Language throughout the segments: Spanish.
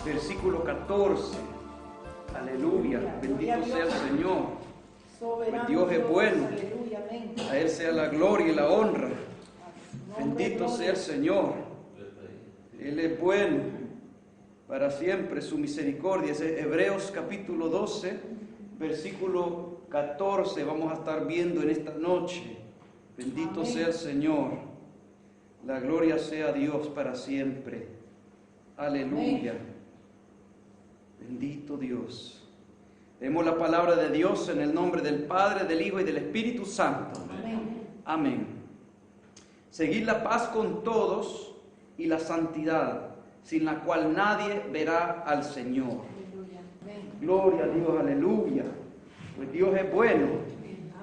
versículo 14. Aleluya, bendito sea el Señor. Pues Dios es bueno, a Él sea la gloria y la honra. Bendito sea el Señor. Él es bueno, para siempre su misericordia. Es Hebreos capítulo 12, versículo 14. Vamos a estar viendo en esta noche. Bendito sea el Señor. La gloria sea a Dios para siempre. Aleluya. Bendito Dios. Leemos la palabra de Dios en el nombre del Padre, del Hijo y del Espíritu Santo. Amén. Seguid la paz con todos y la santidad, sin la cual nadie verá al Señor. Gloria a Dios, aleluya. Pues Dios es bueno,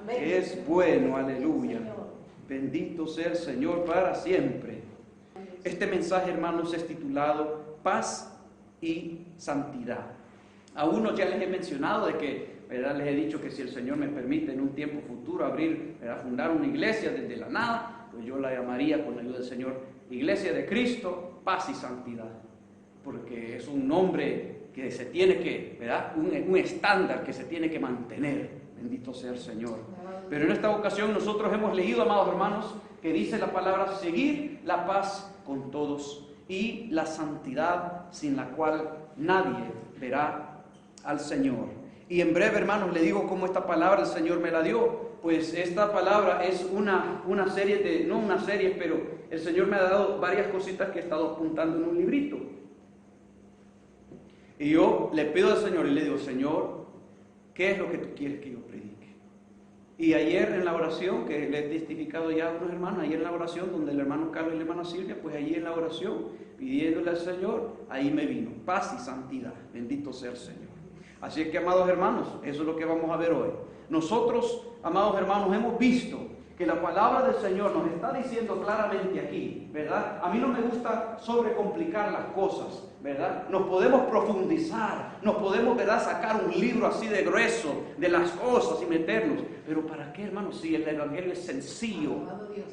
es bueno, aleluya. Bendito sea el Señor para siempre. Este mensaje, hermanos, es titulado Paz y Santidad. A unos ya les he mencionado de que, ¿verdad? Les he dicho que si el Señor me permite en un tiempo futuro abrir, fundar una iglesia desde la nada, pues yo la llamaría con la ayuda del Señor Iglesia de Cristo, Paz y Santidad. Porque es un nombre que se tiene que, ¿verdad? Un estándar que se tiene que mantener. Bendito sea el Señor. Pero en esta ocasión nosotros hemos leído, amados hermanos, que dice la palabra: seguir la paz con todos y la santidad, sin la cual nadie verá al Señor. Y en breve, hermanos, le digo cómo esta palabra el Señor me la dio. Pues esta palabra es una serie de, no una serie, pero el Señor me ha dado varias cositas que he estado apuntando en un librito. Y yo le pido al Señor y le digo: Señor, ¿qué es lo que tú quieres que yo predique? Y ayer en la oración, que le he testificado ya a unos hermanos, ayer en la oración donde el hermano Carlos y la hermana Silvia, pues allí en la oración, pidiéndole al Señor, ahí me vino paz y santidad. Bendito sea el Señor. Así es que, amados hermanos, eso es lo que vamos a ver hoy. Nosotros, amados hermanos, hemos visto que la palabra del Señor nos está diciendo claramente aquí, ¿verdad? A mí no me gusta sobrecomplicar las cosas, ¿verdad? Nos podemos profundizar, nos podemos, ¿verdad?, sacar un libro así de grueso de las cosas y meternos. Pero ¿para qué, hermanos? Si el Evangelio es sencillo.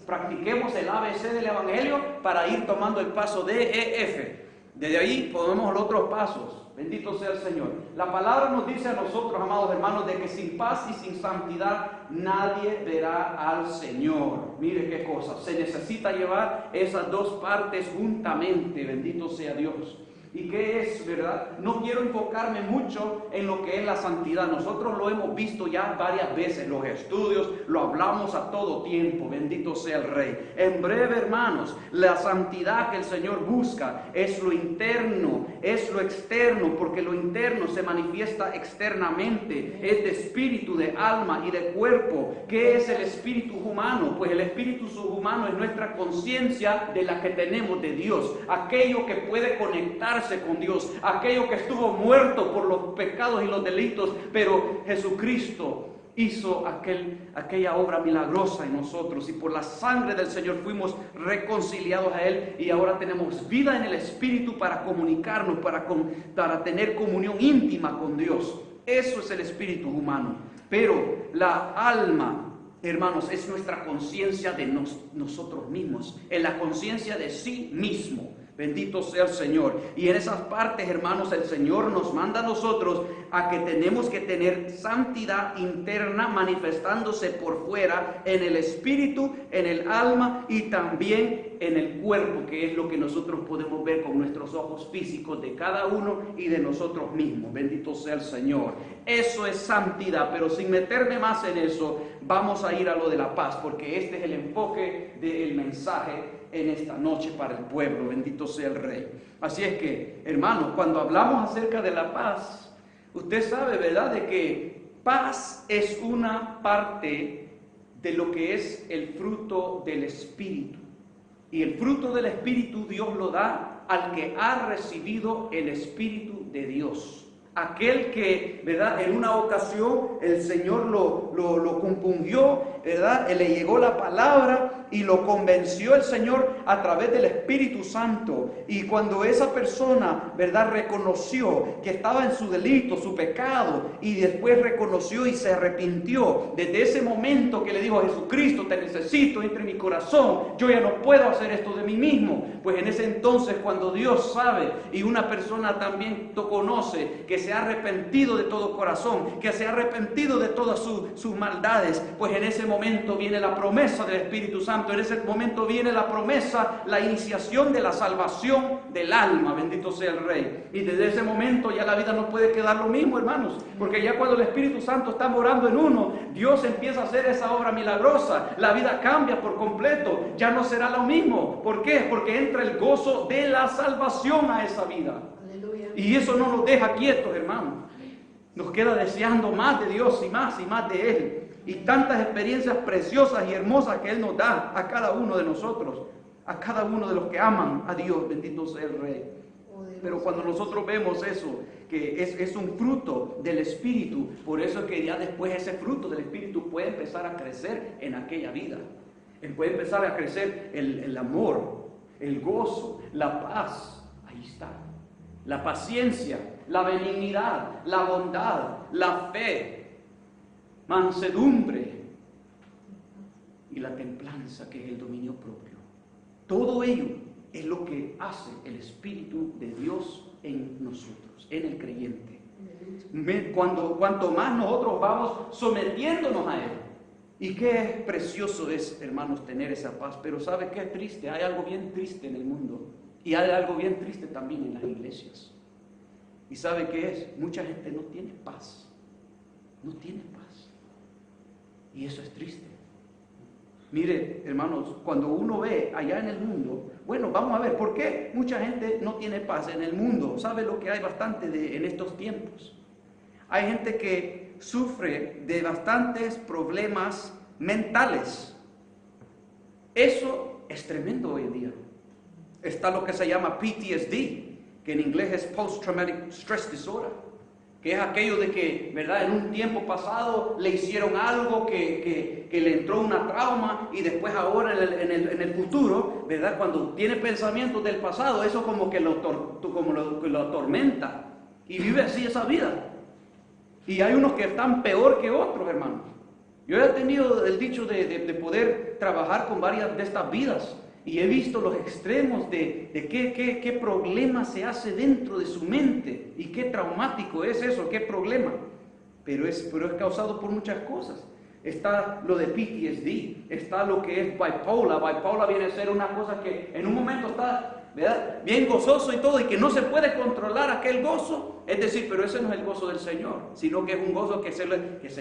Practiquemos el ABC del Evangelio para ir tomando el paso D, E, F. Desde ahí podemos los otros pasos. Bendito sea el Señor. La palabra nos dice a nosotros, amados hermanos, de que sin paz y sin santidad nadie verá al Señor. Mire qué cosa. Se necesita llevar esas dos partes juntamente. Bendito sea Dios. ¿Y qué es, verdad? No quiero enfocarme mucho en lo que es la santidad. Nosotros lo hemos visto ya varias veces, los estudios, lo hablamos a todo tiempo. Bendito sea el Rey. En breve, hermanos, la santidad que el Señor busca es lo interno, es lo externo, porque lo interno se manifiesta externamente. Es de espíritu, de alma y de cuerpo. ¿Qué es el espíritu humano? Pues el espíritu subhumano es nuestra conciencia de la que tenemos de Dios, aquello que puede conectarse con Dios, aquello que estuvo muerto por los pecados y los delitos, pero Jesucristo hizo aquella obra milagrosa en nosotros, y por la sangre del Señor fuimos reconciliados a Él, y ahora tenemos vida en el Espíritu para comunicarnos, para tener comunión íntima con Dios. Eso es el espíritu humano. Pero la alma, hermanos, es nuestra conciencia de nosotros mismos, en la conciencia de sí mismo. Bendito sea el Señor. Y en esas partes, hermanos, el Señor nos manda a nosotros a que tenemos que tener santidad interna manifestándose por fuera en el espíritu, en el alma y también en el cuerpo, que es lo que nosotros podemos ver con nuestros ojos físicos de cada uno y de nosotros mismos. Bendito sea el Señor. Eso es santidad, pero sin meterme más en eso, vamos a ir a lo de la paz, porque este es el enfoque del mensaje en esta noche para el pueblo. Bendito sea el Rey. Así es que, hermanos, cuando hablamos acerca de la paz, usted sabe, ¿verdad?, de que paz es una parte de lo que es el fruto del Espíritu. Y el fruto del Espíritu Dios lo da al que ha recibido el Espíritu de Dios. Aquel que, ¿verdad?, en una ocasión el Señor lo compungió ¿verdad? Le llegó la palabra y lo convenció el Señor a través del Espíritu Santo. Y cuando esa persona, ¿verdad?, reconoció que estaba en su delito, su pecado, y después reconoció y se arrepintió, desde ese momento que le dijo a Jesucristo, te necesito, entra en mi corazón, yo ya no puedo hacer esto de mí mismo, pues en ese entonces cuando Dios sabe y una persona también conoce que se ha arrepentido de todo corazón, que se ha arrepentido de todas sus maldades, pues en ese momento viene la promesa del Espíritu Santo, en ese momento viene la promesa, la iniciación de la salvación del alma, bendito sea el Rey. Y desde ese momento ya la vida no puede quedar lo mismo, hermanos, porque ya cuando el Espíritu Santo está morando en uno, Dios empieza a hacer esa obra milagrosa, la vida cambia por completo, ya no será lo mismo. ¿Por qué? Porque entra el gozo de la salvación a esa vida. Aleluya. Y eso no nos deja quietos, hermanos. Nos queda deseando más de Dios y más de Él. Y tantas experiencias preciosas y hermosas que Él nos da a cada uno de nosotros, a cada uno de los que aman a Dios, bendito sea el Rey. Pero cuando nosotros vemos eso, que es un fruto del Espíritu, por eso es que ya después ese fruto del Espíritu puede empezar a crecer en aquella vida. Puede empezar a crecer el amor, el gozo, la paz, ahí está. La paciencia, la benignidad, la bondad, la fe, mansedumbre y la templanza, que es el dominio propio. Todo ello es lo que hace el Espíritu de Dios en nosotros, en el creyente. Cuanto más nosotros vamos sometiéndonos a Él. Y qué precioso es, hermanos, tener esa paz. Pero ¿sabe qué es triste? Hay algo bien triste en el mundo. Y hay algo bien triste también en las iglesias. ¿Y sabe qué es? Mucha gente no tiene paz. No tiene paz. Y eso es triste. Mire, hermanos, cuando uno ve allá en el mundo, bueno, vamos a ver, ¿por qué mucha gente no tiene paz en el mundo? ¿Sabe lo que hay bastante en estos tiempos? Hay gente que sufre de bastantes problemas mentales. Eso es tremendo hoy en día. Está lo que se llama PTSD, que en inglés es Post Traumatic Stress Disorder, que es aquello de que, ¿verdad?, en un tiempo pasado le hicieron algo que le entró una trauma y después ahora en el futuro, ¿verdad?, cuando tiene pensamientos del pasado, eso como que lo atormenta y vive así esa vida. Y hay unos que están peor que otros, hermanos. Yo he tenido el dicho de poder trabajar con varias de estas vidas y he visto los extremos de qué problema se hace dentro de su mente y qué traumático es eso, qué problema. Pero es causado por muchas cosas. Está lo de PTSD, está lo que es bipolar. Bipolar viene a ser una cosa que en un momento está, ¿verdad?, bien gozoso y todo, y que no se puede controlar aquel gozo. Es decir, pero ese no es el gozo del Señor, sino que es un gozo que se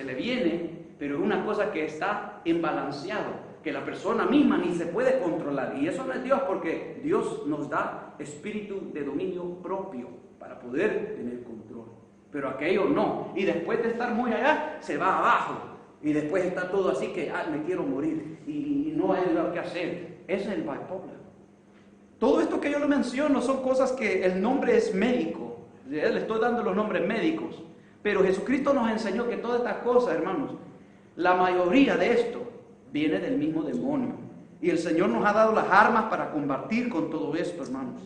le viene, pero es una cosa que está imbalanceado, que la persona misma ni se puede controlar. Y eso no es Dios, porque Dios nos da espíritu de dominio propio para poder tener control. Pero aquello no. Y después de estar muy allá, se va abajo. Y después está todo así que, me quiero morir. Y no hay nada que hacer. Ese es el bipolar. Todo esto que yo le menciono son cosas que el nombre es médico. Le estoy dando los nombres médicos. Pero Jesucristo nos enseñó que todas estas cosas, hermanos, la mayoría de esto viene del mismo demonio. Y el Señor nos ha dado las armas para combatir con todo esto, hermanos.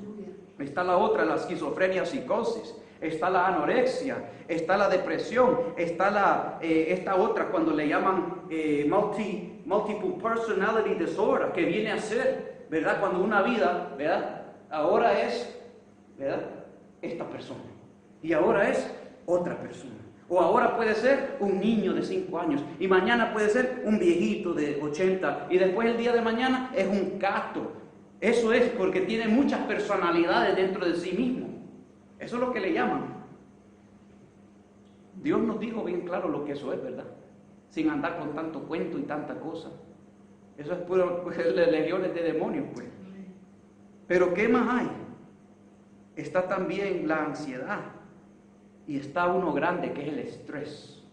Está la otra, la esquizofrenia, psicosis. Está la anorexia, está la depresión, está esta otra cuando le llaman multiple personality disorder, que viene a ser, ¿verdad?, cuando una vida, ¿verdad?, ahora es, ¿verdad?, esta persona y ahora es otra persona. O ahora puede ser un niño de 5 años y mañana puede ser un viejito de 80 y después el día de mañana es un gato. Eso es porque tiene muchas personalidades dentro de sí mismo. Eso es lo que le llaman. Dios nos dijo bien claro lo que eso es, ¿verdad? Sin andar con tanto cuento y tanta cosa. Eso es puro legiones de demonios, pues. Pero ¿qué más hay? Está también la ansiedad. Y está uno grande, que es el estrés.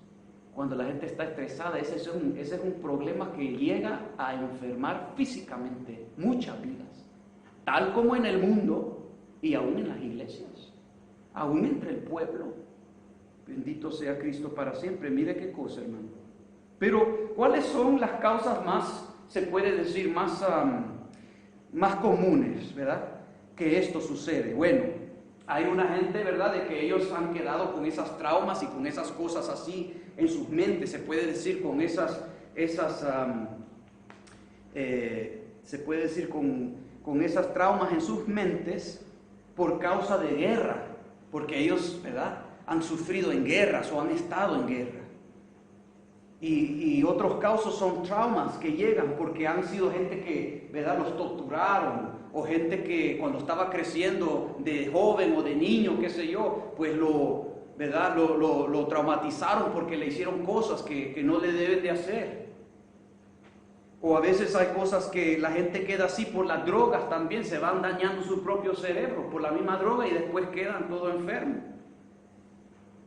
Cuando la gente está estresada, ese es un problema que llega a enfermar físicamente muchas vidas. Tal como en el mundo y aún en las iglesias. Aún entre el pueblo. Bendito sea Cristo para siempre. Mire qué cosa, hermano. Pero, ¿cuáles son las causas más, se puede decir, más comunes, ¿verdad? Que esto sucede. Bueno, hay una gente, ¿verdad?, de que ellos han quedado con esas traumas y con esas cosas así en sus mentes, se puede decir con se puede decir con esas traumas en sus mentes por causa de guerra, porque ellos, ¿verdad?, han sufrido en guerras o han estado en guerra. Y otros casos son traumas que llegan porque han sido gente que, ¿verdad?, los torturaron, o gente que cuando estaba creciendo de joven o de niño, qué sé yo, pues ¿verdad?, lo traumatizaron porque le hicieron cosas que no le deben de hacer. O a veces hay cosas que la gente queda así por las drogas también, se van dañando su propio cerebro por la misma droga y después quedan todo enfermos.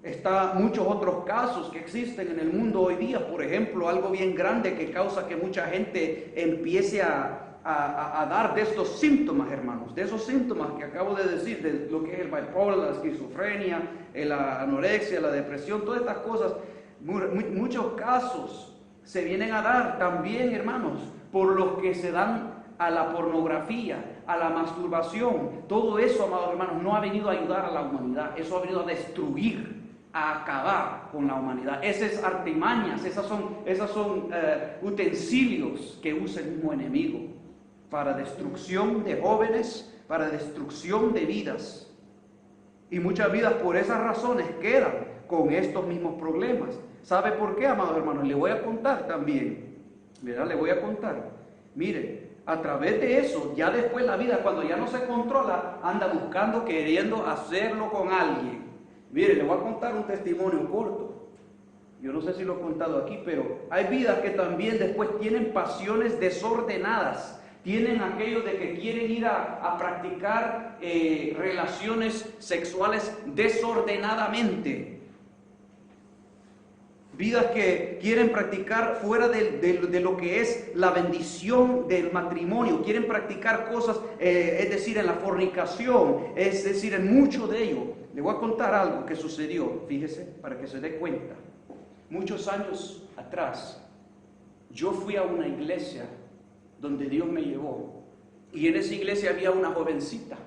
Está muchos otros casos que existen en el mundo hoy día, por ejemplo, algo bien grande que causa que mucha gente empiece a dar de estos síntomas, hermanos, de esos síntomas que acabo de decir, de lo que es el bipolar, la esquizofrenia, la anorexia, la depresión, todas estas cosas, muchos casos se vienen a dar también, hermanos, por los que se dan a la pornografía, a la masturbación. Todo eso, amados hermanos, no ha venido a ayudar a la humanidad, eso ha venido a destruir, a acabar con la humanidad. Esas artimañas, esas son utensilios que usa el mismo enemigo para destrucción de jóvenes, para destrucción de vidas. Y muchas vidas por esas razones quedan con estos mismos problemas. ¿Sabe por qué, amados hermanos? Le voy a contar también, ¿verdad? Le voy a contar. Mire, a través de eso, ya después la vida, cuando ya no se controla, anda buscando, queriendo hacerlo con alguien. Mire, le voy a contar un testimonio corto. Yo no sé si lo he contado aquí, pero hay vidas que también después tienen pasiones desordenadas. Tienen aquello de que quieren ir a practicar relaciones sexuales desordenadamente. Vidas que quieren practicar fuera de lo que es la bendición del matrimonio. Quieren practicar cosas, es decir, en la fornicación, es decir, en mucho de ello. Le voy a contar algo que sucedió, fíjese, para que se dé cuenta. Muchos años atrás, yo fui a una iglesia donde Dios me llevó. Y en esa iglesia había una jovencita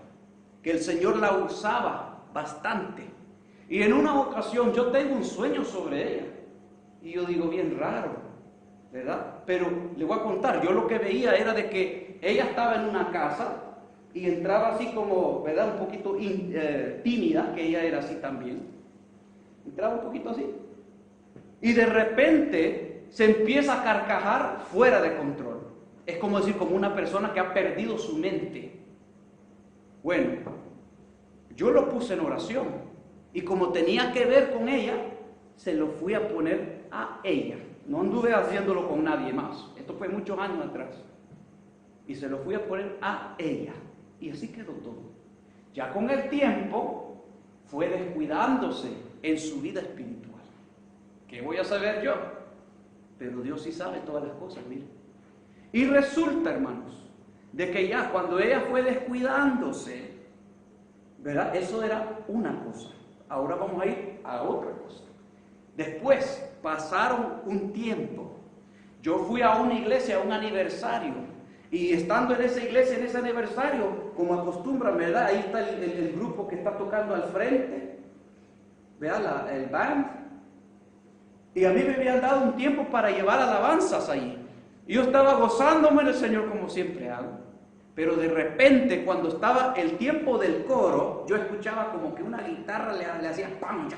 que el Señor la usaba bastante. Y en una ocasión yo tengo un sueño sobre ella. Y yo digo, bien raro, ¿verdad? Pero le voy a contar, yo lo que veía era de que ella estaba en una casa y entraba así como, ¿verdad?, un poquito tímida, que ella era así también. Entraba un poquito así. Y de repente se empieza a carcajar fuera de control. Es como decir, como una persona que ha perdido su mente. Bueno, yo lo puse en oración. Y como tenía que ver con ella, se lo fui a poner a ella. No anduve haciéndolo con nadie más. Esto fue muchos años atrás. Y se lo fui a poner a ella. Y así quedó todo. Ya con el tiempo fue descuidándose en su vida espiritual. ¿Qué voy a saber yo? Pero Dios sí sabe todas las cosas, mire. Y resulta, hermanos, de que ya cuando ella fue descuidándose, ¿verdad? Eso era una cosa. Ahora vamos a ir a otra cosa. Después pasaron un tiempo. Yo fui a una iglesia, a un aniversario. Y estando en esa iglesia, en ese aniversario, como acostumbran, ¿verdad? Ahí está el grupo que está tocando al frente. ¿Verdad? El band. Y a mí me habían dado un tiempo para llevar alabanzas ahí. Y yo estaba gozándome en el Señor como siempre hago. Pero de repente, cuando estaba el tiempo del coro, yo escuchaba como que una guitarra le hacía ¡pam!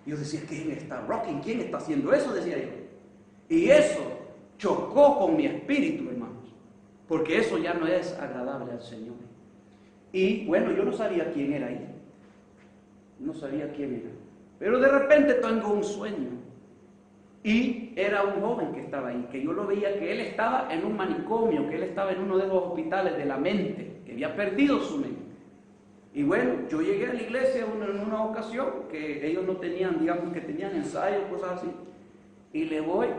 Y yo decía, ¿quién está rocking? ¿Quién está haciendo eso? Decía yo. Y eso chocó con mi espíritu, hermanos. Porque eso ya no es agradable al Señor. Y bueno, yo no sabía quién era ahí. No sabía quién era. Pero de repente tengo un sueño. Y era un joven que estaba ahí, que yo lo veía que él estaba en un manicomio, que él estaba en uno de los hospitales de la mente, que había perdido su mente. Y bueno, yo llegué a la iglesia en una ocasión, que ellos no tenían, digamos que tenían ensayos, cosas así, y le voy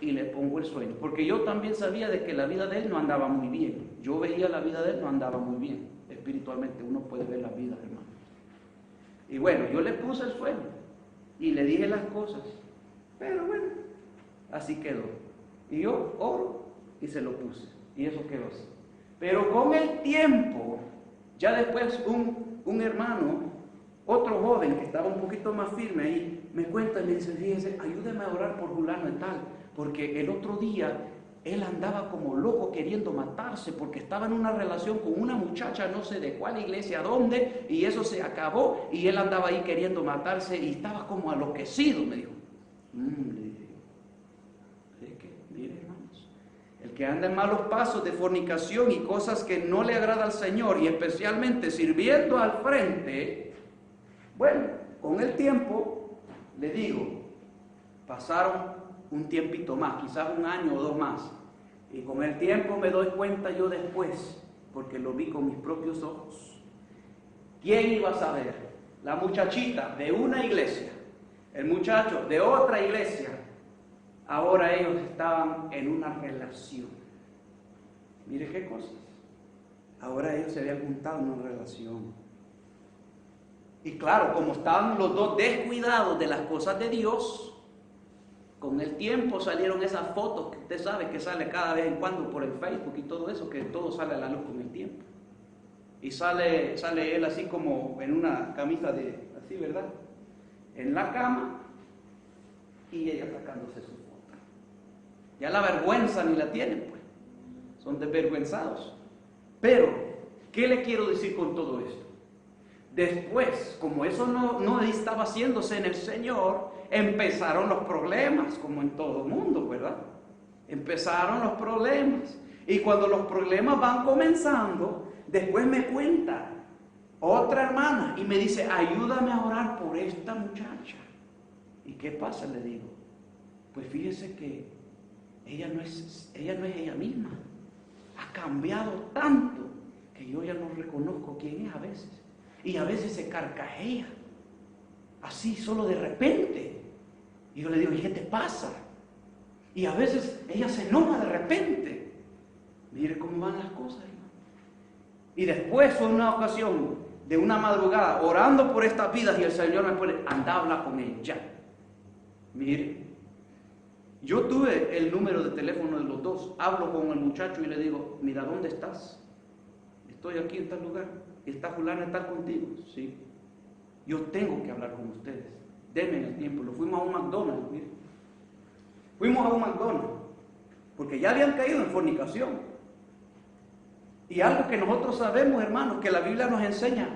y le pongo el sueño, porque yo también sabía de que la vida de él no andaba muy bien. Yo veía la vida de él no andaba muy bien, espiritualmente, uno puede ver la vida, hermano. Y bueno, yo le puse el sueño, y le dije las cosas. Pero bueno, Así quedó. Y yo oro y se lo puse. Y eso quedó así. Pero con el tiempo, ya después un hermano, otro joven que estaba un poquito más firme ahí, me cuenta y me dice, fíjese, ayúdeme a orar por fulano y tal, porque el otro día él andaba como loco queriendo matarse porque estaba en una relación con una muchacha, no sé de cuál iglesia, dónde, y eso se acabó y él andaba ahí queriendo matarse y estaba como enloquecido, me dijo. Le dije, es que, mire hermanos, el que anda en malos pasos de fornicación y cosas que no le agrada al Señor y especialmente sirviendo al frente, bueno, con el tiempo, le digo, pasaron un tiempito más, quizás un año o dos más. Y con el tiempo me doy cuenta yo después, porque lo vi con mis propios ojos. ¿Quién iba a saber? La muchachita de una iglesia, el muchacho de otra iglesia, ahora ellos estaban en una relación. Mire qué cosas. Ahora ellos se habían juntado en una relación. Y claro, como estaban los dos descuidados de las cosas de Dios, con el tiempo salieron esas fotos que usted sabe que sale cada vez en cuando por el Facebook y todo eso, que todo sale a la luz con el tiempo. Y sale él así como en una camisa de, así, ¿verdad? En la cama y ella sacándose su foto. Ya la vergüenza ni la tienen, pues. Son desvergüenzados. Pero, ¿qué le quiero decir con todo esto? Después, como eso no estaba haciéndose en el Señor, empezaron los problemas, como en todo mundo, ¿verdad? Empezaron los problemas. Y cuando los problemas van comenzando, después me cuenta otra hermana y me dice, ayúdame a orar por esta muchacha. ¿Y qué pasa? Le digo, pues fíjese que ella no es ella misma. Ha cambiado tanto que yo ya no reconozco quién es a veces. Y a veces se carcajea, así solo de repente. Y yo le digo, ¿y qué te pasa? Y a veces ella se enoja de repente. Mire cómo van las cosas, hermano. Y después fue una ocasión de una madrugada, orando por estas vidas, y el Señor me pone, anda a hablar con ella ya. Mire, yo tuve el número de teléfono de los dos, hablo con el muchacho y le digo, mira, ¿dónde estás? Estoy aquí en tal lugar. ¿Está fulano estar contigo? Sí. Yo tengo que hablar con ustedes. Denme el tiempo. Lo fuimos a un McDonald's, mire. Fuimos a un McDonald's. Porque ya habían caído en fornicación. Y algo que nosotros sabemos, hermanos, que la Biblia nos enseña,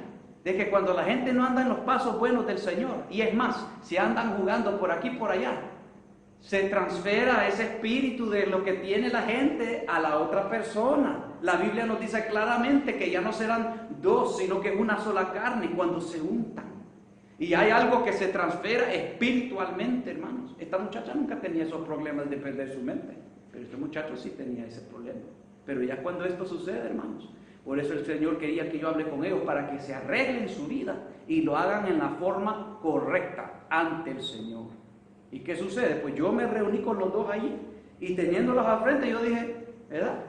de que cuando la gente no anda en los pasos buenos del Señor, y es más, si andan jugando por aquí y por allá, se transfiera ese espíritu de lo que tiene la gente a la otra persona. La Biblia nos dice claramente que ya no serán dos, sino que es una sola carne cuando se juntan. Y hay algo que se transfiera espiritualmente, hermanos. Esta muchacha nunca tenía esos problemas de perder su mente, pero este muchacho sí tenía ese problema. Pero ya cuando esto sucede, hermanos, por eso el Señor quería que yo hable con ellos, para que se arreglen su vida y lo hagan en la forma correcta ante el Señor. ¿Y qué sucede? Pues yo me reuní con los dos allí y teniéndolos al frente yo dije, ¿verdad?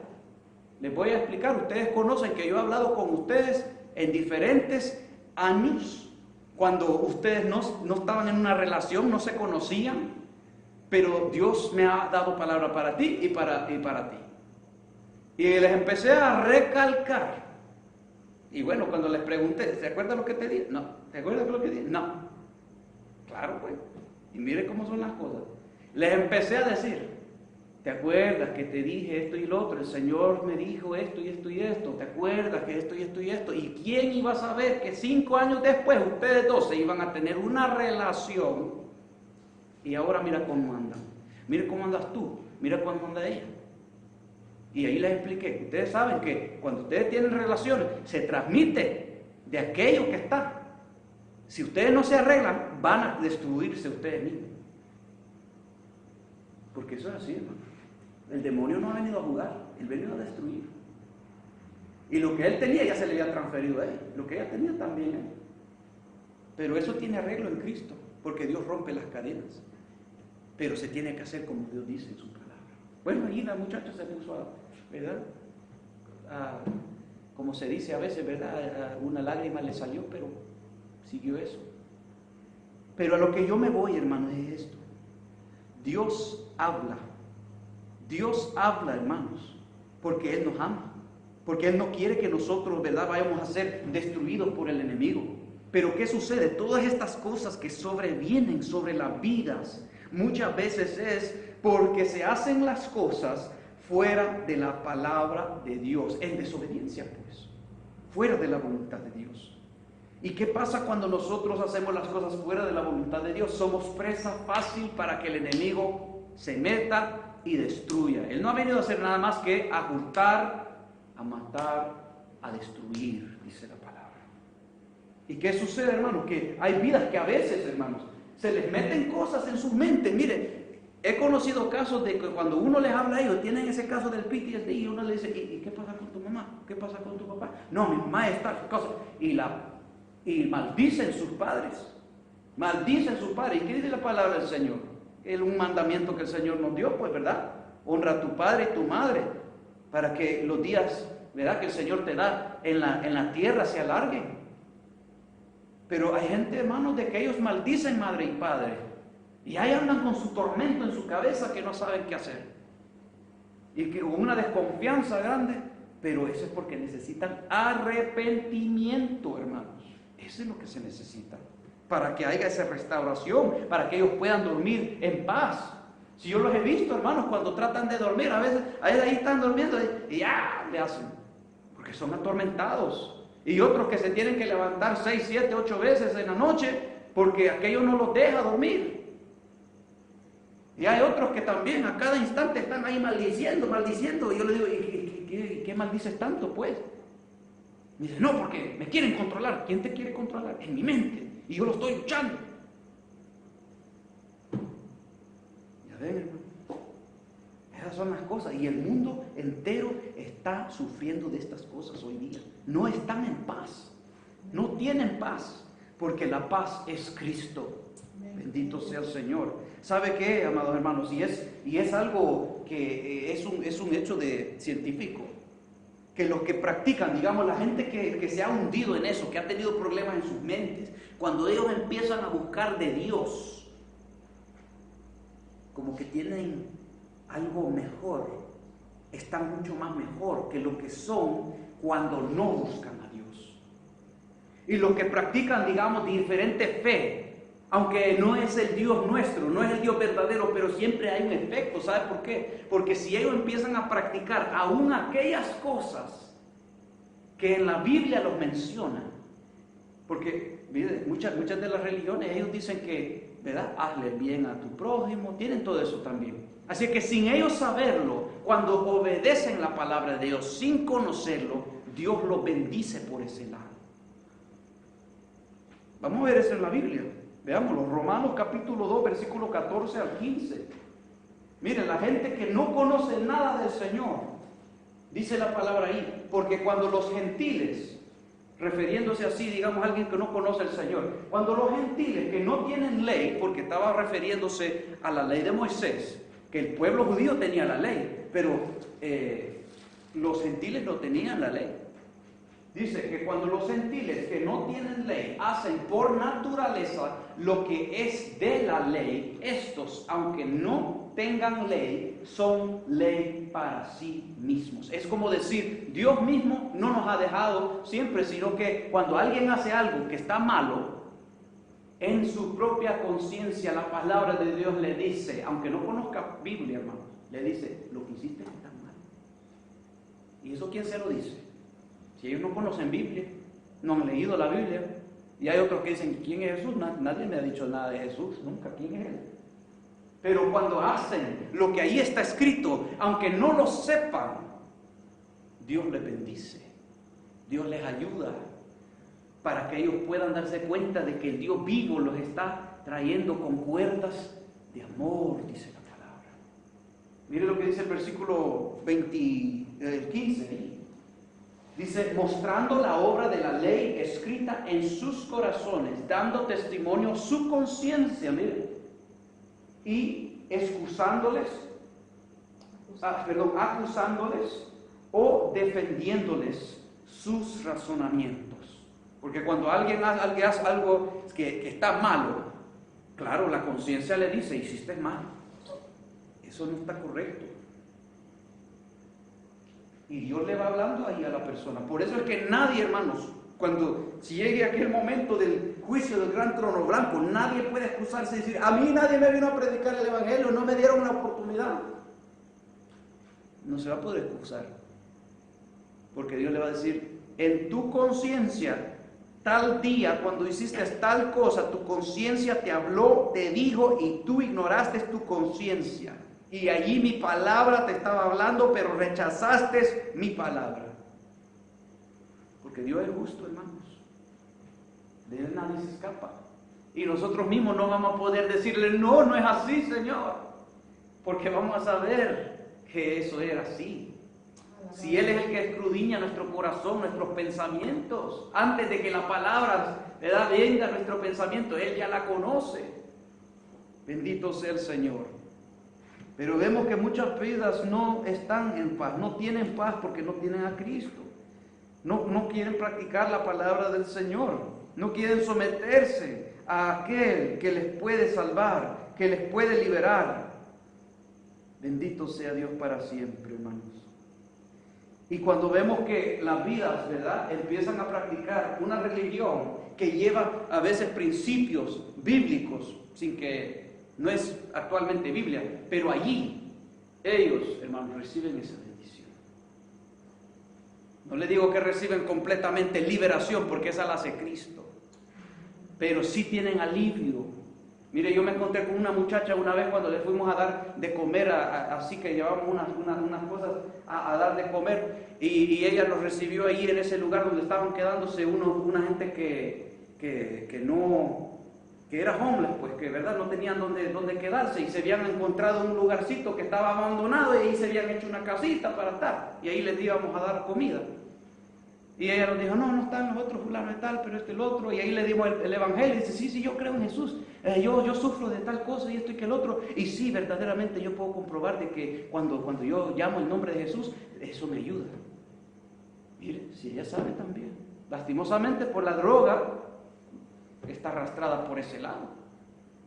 Les voy a explicar, ustedes conocen que yo he hablado con ustedes en diferentes años, cuando ustedes no estaban en una relación, no se conocían, pero Dios me ha dado palabra para ti y para ti. Y les empecé a recalcar. Y bueno, cuando les pregunté, ¿se acuerdan lo que te dije? No. ¿Te acuerdas lo que dije? No. Claro, pues. Y mire cómo son las cosas. Les empecé a decir, ¿te acuerdas que te dije esto y lo otro? El Señor me dijo esto y esto y esto. ¿Te acuerdas que esto y esto y esto? ¿Y quién iba a saber que 5 años después ustedes dos se iban a tener una relación? Y ahora mira cómo andan. Mira cómo andas tú. Mira cómo anda ella. Y ahí les expliqué. Ustedes saben que cuando ustedes tienen relaciones, se transmite de aquello que está. Si ustedes no se arreglan, van a destruirse ustedes mismos. Porque eso es así, hermano. El demonio no ha venido a jugar, él ha venido a destruir. Y lo que él tenía ya se le había transferido a él. Lo que ella tenía también a él. Pero eso tiene arreglo en Cristo, porque Dios rompe las cadenas. Pero se tiene que hacer como Dios dice en su palabra. Bueno, ahí la muchacha se puso ¿verdad? Como se dice a veces, ¿verdad? Una lágrima le salió, pero siguió eso. Pero a lo que yo me voy, hermano, es esto. Dios habla. Dios habla, hermanos, porque Él nos ama. Porque Él no quiere que nosotros, ¿verdad?, vayamos a ser destruidos por el enemigo. Pero ¿qué sucede? Todas estas cosas que sobrevienen sobre las vidas, muchas veces es porque se hacen las cosas fuera de la palabra de Dios, en desobediencia, pues, fuera de la voluntad de Dios. ¿Y qué pasa cuando nosotros hacemos las cosas fuera de la voluntad de Dios? Somos presa fácil para que el enemigo se meta y destruya. Él no ha venido a hacer nada más que a hurtar, a matar, a destruir, dice la palabra. ¿Y qué sucede, hermanos? Que hay vidas que a veces, hermanos, se les meten cosas en sus mentes. Miren, he conocido casos de que cuando uno les habla a ellos, tienen ese caso del PTSD y uno le dice, ¿y qué pasa con tu mamá? ¿Qué pasa con tu papá? No, mi mamá está, cosa. Y maldicen sus padres. Maldicen sus padres. ¿Y qué dice la palabra del Señor? Es un mandamiento que el Señor nos dio, pues, ¿verdad? Honra a tu padre y tu madre, para que los días, ¿verdad?, que el Señor te da en la tierra se alarguen. Pero hay gente, hermanos, de que ellos maldicen madre y padre. Y ahí andan con su tormento en su cabeza que no saben qué hacer. Y que con una desconfianza grande. Pero eso es porque necesitan arrepentimiento, hermanos. Eso es lo que se necesita. Para que haya esa restauración. Para que ellos puedan dormir en paz. Si yo los he visto, hermanos, cuando tratan de dormir, a veces ahí están durmiendo y ya le hacen. Porque son atormentados. Y otros que se tienen que levantar 6, 7, 8 veces en la noche porque aquello no los deja dormir. Y hay otros que también a cada instante están ahí maldiciendo. Y yo le digo, ¿y qué maldices tanto, pues? Me dice, no, porque me quieren controlar. ¿Quién te quiere controlar? En mi mente. Y yo lo estoy luchando. Ya ven, hermano. Esas son las cosas. Y el mundo entero está sufriendo de estas cosas hoy día. No están en paz. No tienen paz. Porque la paz es Cristo. Bendito sea el Señor. ¿Sabe qué, amados hermanos? Y es algo que es un hecho científico. Que los que practican, digamos, la gente que se ha hundido en eso, que ha tenido problemas en sus mentes, cuando ellos empiezan a buscar de Dios, como que tienen algo mejor, están mucho más mejor que lo que son cuando no buscan a Dios. Y los que practican, digamos, diferente fe, aunque no es el Dios nuestro, no es el Dios verdadero, pero siempre hay un efecto. ¿Sabe por qué? Porque si ellos empiezan a practicar aún aquellas cosas que en la Biblia los mencionan, porque mire, muchas de las religiones, ellos dicen que, ¿verdad?, hazle bien a tu prójimo, tienen todo eso también. Así que sin ellos saberlo, cuando obedecen la palabra de Dios sin conocerlo, Dios los bendice por ese lado. Vamos a ver eso en la Biblia. Veámoslo, Romanos capítulo 2, versículo 14 al 15. Miren, la gente que no conoce nada del Señor, dice la palabra ahí, porque cuando los gentiles, refiriéndose así, digamos, alguien que no conoce al Señor, cuando los gentiles que no tienen ley, porque estaba refiriéndose a la ley de Moisés, que el pueblo judío tenía la ley, pero los gentiles no tenían la ley. Dice que cuando los gentiles que no tienen ley hacen por naturaleza lo que es de la ley, estos, aunque no tengan ley, son ley para sí mismos. Es como decir, Dios mismo no nos ha dejado siempre, sino que cuando alguien hace algo que está malo, en su propia conciencia la palabra de Dios le dice, aunque no conozca Biblia, hermano, le dice, lo que hiciste está mal. ¿Y eso quién se lo dice? Si ellos no conocen Biblia, no han leído la Biblia, y hay otros que dicen, ¿quién es Jesús? Nadie me ha dicho nada de Jesús, nunca, ¿quién es Él? Pero cuando hacen lo que ahí está escrito, aunque no lo sepan, Dios les bendice, Dios les ayuda, para que ellos puedan darse cuenta de que el Dios vivo los está trayendo con cuerdas de amor, dice la palabra. Mire lo que dice el versículo 15. Dice, mostrando la obra de la ley escrita en sus corazones, dando testimonio su conciencia, miren, y acusándoles o defendiéndoles sus razonamientos. Porque cuando alguien hace algo que está malo, claro, la conciencia le dice, hiciste mal. Eso no está correcto. Y Dios le va hablando ahí a la persona. Por eso es que nadie, hermanos, si llegue aquel momento del juicio del gran trono blanco, nadie puede excusarse y decir, a mí nadie me vino a predicar el evangelio, no me dieron una oportunidad. No se va a poder excusar. Porque Dios le va a decir, en tu conciencia, tal día, cuando hiciste tal cosa, tu conciencia te habló, te dijo, y tú ignoraste tu conciencia. Y allí mi palabra te estaba hablando, pero rechazaste mi palabra. Porque Dios es justo, hermanos. De Él nadie se escapa. Y nosotros mismos no vamos a poder decirle, no, no es así, Señor. Porque vamos a saber que eso era así. Si Él es el que escudriña nuestro corazón, nuestros pensamientos, antes de que la palabra venga a nuestro pensamiento, Él ya la conoce. Bendito sea el Señor. Pero vemos que muchas vidas no están en paz, no tienen paz porque no tienen a Cristo. No quieren practicar la palabra del Señor, no quieren someterse a aquel que les puede salvar, que les puede liberar. Bendito sea Dios para siempre, hermanos. Y cuando vemos que las vidas, ¿verdad?, empiezan a practicar una religión que lleva a veces principios bíblicos, sin que no es actualmente Biblia, pero allí ellos, hermanos, reciben esa bendición. No le digo que reciben completamente liberación, porque esa la hace Cristo, pero sí tienen alivio. Mire, yo me encontré con una muchacha una vez cuando le fuimos a dar de comer, así que llevamos unas cosas a dar de comer, y ella los recibió ahí en ese lugar donde estaban quedándose una gente que era homeless, pues que verdad no tenían dónde quedarse, y se habían encontrado un lugarcito que estaba abandonado, y ahí se habían hecho una casita para estar, y ahí les íbamos a dar comida. Y ella nos dijo, no están los otros fulano y tal, pero el otro, y ahí le dimos el evangelio, y dice, sí, yo creo en Jesús, yo sufro de tal cosa y esto y que el otro, y sí, verdaderamente yo puedo comprobar de que cuando yo llamo el nombre de Jesús, eso me ayuda. Mire, si ella sabe también, lastimosamente por la droga, está arrastrada por ese lado,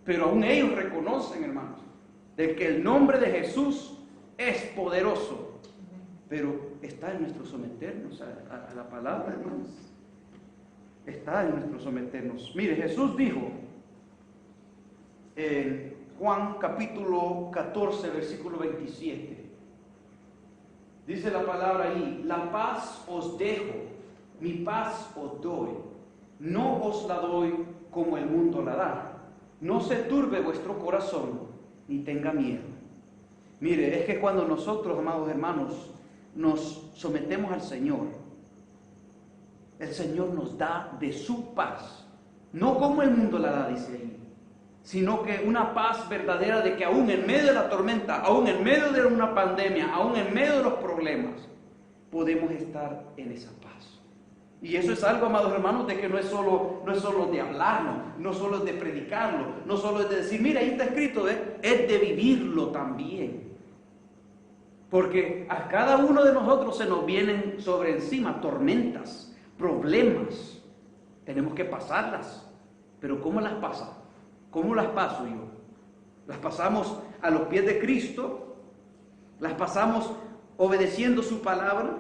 pero aún ellos reconocen, hermanos, de que el nombre de Jesús es poderoso. Pero está en nuestro someternos a la palabra, hermanos. Está en nuestro someternos. Mire, Jesús dijo en Juan capítulo 14, versículo 27. Dice la palabra ahí, la paz os dejo, mi paz os doy. No os la doy como el mundo la da. No se turbe vuestro corazón, ni tenga miedo. Mire, es que cuando nosotros, amados hermanos, nos sometemos al Señor, el Señor nos da de su paz, no como el mundo la da, dice ahí, sino que una paz verdadera de que aún en medio de la tormenta, aún en medio de una pandemia, aún en medio de los problemas, podemos estar en esa paz. Y eso es algo, amados hermanos, de que no es solo de hablarlo, no solo es de predicarlo, no solo es de decir, mira, ahí está escrito, es de vivirlo también. Porque a cada uno de nosotros se nos vienen sobre encima tormentas, problemas. Tenemos que pasarlas. Pero ¿cómo las pasa? ¿Cómo las paso yo? ¿Las pasamos a los pies de Cristo? ¿Las pasamos obedeciendo su palabra?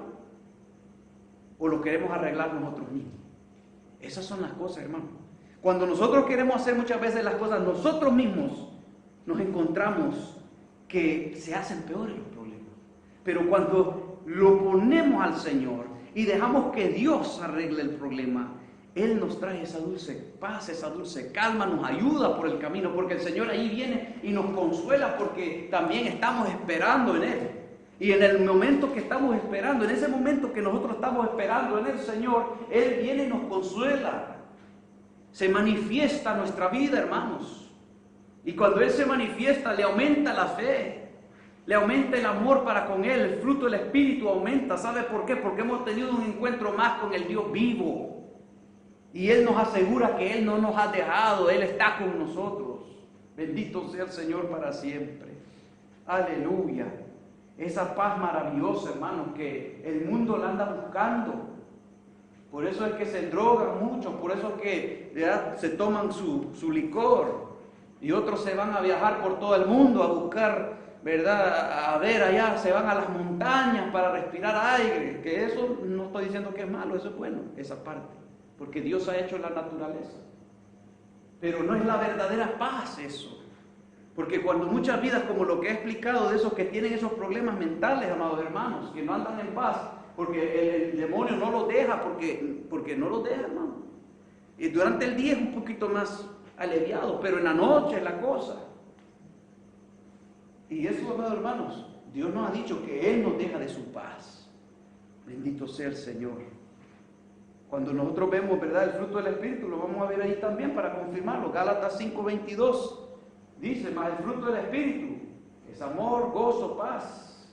¿O lo queremos arreglar nosotros mismos? Esas son las cosas, hermano. Cuando nosotros queremos hacer muchas veces las cosas nosotros mismos, nos encontramos que se hacen peores los problemas. Pero cuando lo ponemos al Señor y dejamos que Dios arregle el problema, Él nos trae esa dulce paz, esa dulce calma, nos ayuda por el camino, porque el Señor ahí viene y nos consuela porque también estamos esperando en Él. Y en el momento que estamos esperando, en ese momento que nosotros estamos esperando en el Señor, Él viene y nos consuela. Se manifiesta nuestra vida, hermanos. Y cuando Él se manifiesta, le aumenta la fe. Le aumenta el amor para con Él, el fruto del Espíritu aumenta. ¿Sabe por qué? Porque hemos tenido un encuentro más con el Dios vivo. Y Él nos asegura que Él no nos ha dejado, Él está con nosotros. Bendito sea el Señor para siempre. Aleluya. Esa paz maravillosa, hermanos, que el mundo la anda buscando. Por eso es que se drogan mucho, por eso es que ya se toman su licor. Y otros se van a viajar por todo el mundo a buscar ¿verdad? A ver allá, se van a las montañas para respirar aire, que eso no estoy diciendo que es malo, eso es bueno, esa parte, porque Dios ha hecho la naturaleza. Pero no es la verdadera paz eso. Porque cuando muchas vidas, como lo que he explicado, de esos que tienen esos problemas mentales, amados hermanos, que no andan en paz, porque el demonio no los deja, porque no los deja, hermano. Y durante el día es un poquito más aliviado, pero en la noche es la cosa. Y eso, amados hermanos, Dios nos ha dicho que Él nos deja de su paz. Bendito sea el Señor. Cuando nosotros vemos, ¿verdad?, el fruto del Espíritu, lo vamos a ver ahí también para confirmarlo. Gálatas 5:22 dice, mas el fruto del Espíritu es amor, gozo, paz,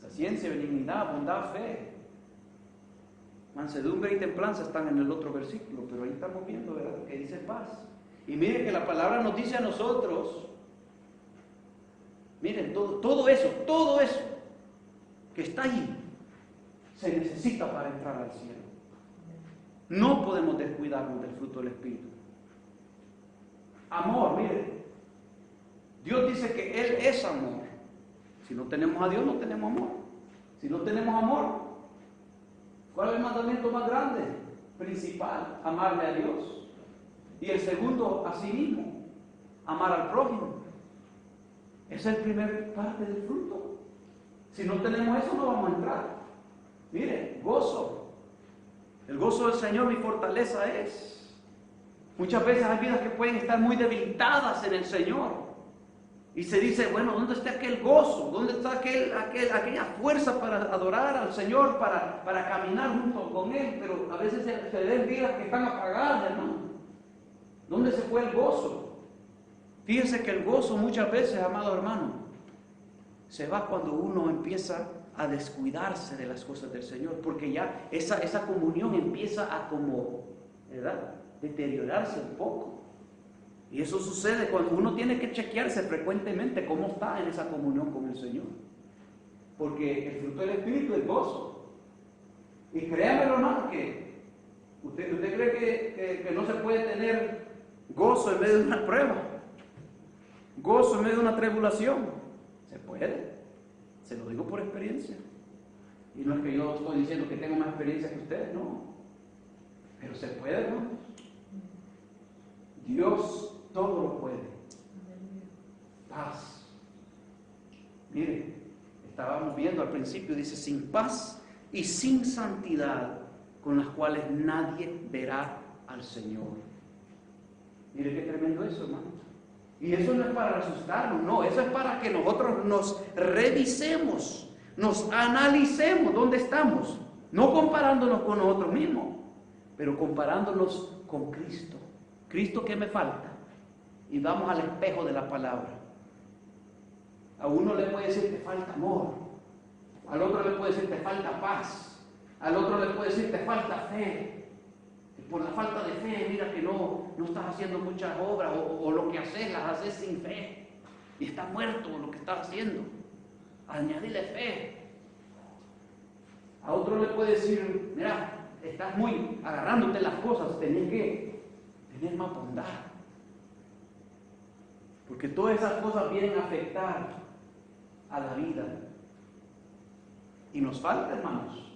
paciencia, benignidad, bondad, fe, mansedumbre y templanza están en el otro versículo, pero ahí estamos viendo, ¿verdad?, que dice paz. Y miren que la palabra nos dice a nosotros, miren, todo eso que está ahí, se necesita para entrar al cielo. No podemos descuidarnos del fruto del Espíritu. Amor, miren, Dios dice que Él es amor. Si no tenemos a Dios, no tenemos amor. Si no tenemos amor, ¿cuál es el mandamiento más grande? Principal, amarle a Dios. Y el segundo, a sí mismo, amar al prójimo. Esa es la primera parte del fruto. Si no tenemos eso, no vamos a entrar. Mire, gozo. El gozo del Señor mi fortaleza es. Muchas veces hay vidas que pueden estar muy debilitadas en el Señor. Y se dice, bueno, ¿dónde está aquel gozo? ¿Dónde está aquella fuerza para adorar al Señor, para caminar junto con Él? Pero a veces se ven vidas que están apagadas, hermano. ¿Dónde se fue el gozo? Fíjense que el gozo muchas veces, amado hermano, se va cuando uno empieza a descuidarse de las cosas del Señor, porque ya esa comunión empieza a como, ¿verdad?, deteriorarse un poco. Y eso sucede cuando uno tiene que chequearse frecuentemente cómo está en esa comunión con el Señor. Porque el fruto del Espíritu es gozo. Y créanmelo, hermano, que usted cree que no se puede tener gozo en medio de una prueba, gozo en medio de una tribulación. Se puede. Se lo digo por experiencia. Y no es que yo estoy diciendo que tengo más experiencia que ustedes, no. Pero se puede, hermanos. Dios todo lo puede. Paz. Mire, estábamos viendo al principio, dice, sin paz y sin santidad, con las cuales nadie verá al Señor. Mire qué tremendo eso, hermano. Y eso no es para asustarnos, no, eso es para que nosotros nos revisemos, nos analicemos dónde estamos, no comparándonos con nosotros mismos, pero comparándonos con Cristo. Cristo, ¿qué me falta? Y vamos al espejo de la palabra. A uno le puede decir te falta amor, al otro le puede decir te falta paz, al otro le puede decir te falta fe. Por la falta de fe, mira que no estás haciendo muchas obras, o lo que haces, las haces sin fe. Y está muerto lo que estás haciendo. Añádile fe. A otro le puede decir, mira, estás muy agarrándote las cosas, tenés que tener más bondad. Porque todas esas cosas vienen a afectar a la vida. Y nos falta, hermanos.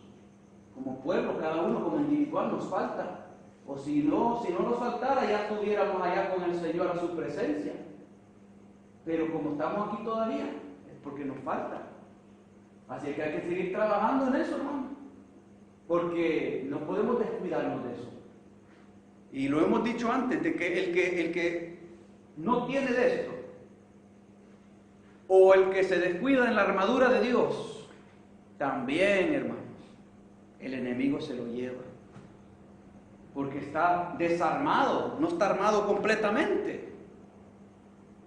Como pueblo, cada uno como individual nos falta. O si no nos faltara, ya estuviéramos allá con el Señor a su presencia. Pero como estamos aquí todavía, es porque nos falta. Así que hay que seguir trabajando en eso, hermano. Porque no podemos descuidarnos de eso. Y lo hemos dicho antes, de que el que no tiene de esto, o el que se descuida en la armadura de Dios, también, hermanos, el enemigo se lo lleva. Porque está desarmado, no está armado completamente.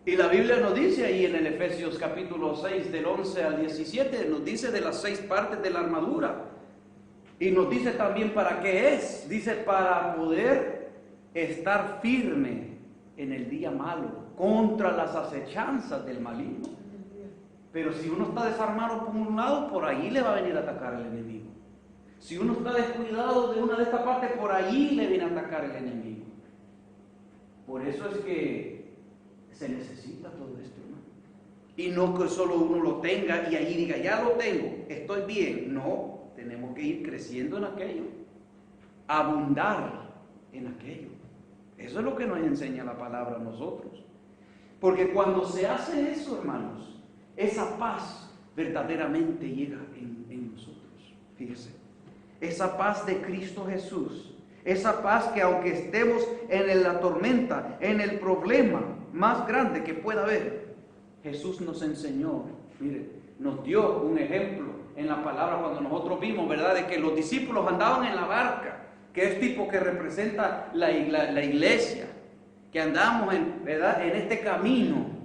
Y la Biblia nos dice ahí en el Efesios capítulo 6, del 11 al 17, nos dice de las 6 partes de la armadura. Y nos dice también para qué es. Dice para poder estar firme en el día malo, contra las acechanzas del maligno. Pero si uno está desarmado por un lado, por ahí le va a venir a atacar el enemigo. Si uno está descuidado de una de estas partes, por allí le viene a atacar el enemigo. Por eso es que se necesita todo esto, ¿no? Y no que solo uno lo tenga y ahí diga, ya lo tengo, estoy bien. No, tenemos que ir creciendo en aquello, abundar en aquello. Eso es lo que nos enseña la palabra a nosotros. Porque cuando se hace eso, hermanos, esa paz verdaderamente llega en nosotros. Fíjese, esa paz de Cristo Jesús, esa paz que aunque estemos en la tormenta, en el problema más grande que pueda haber, Jesús nos enseñó, mire, nos dio un ejemplo en la palabra cuando nosotros vimos, ¿verdad?, de que los discípulos andaban en la barca, que es tipo que representa la iglesia, que andamos ¿verdad?, en este camino,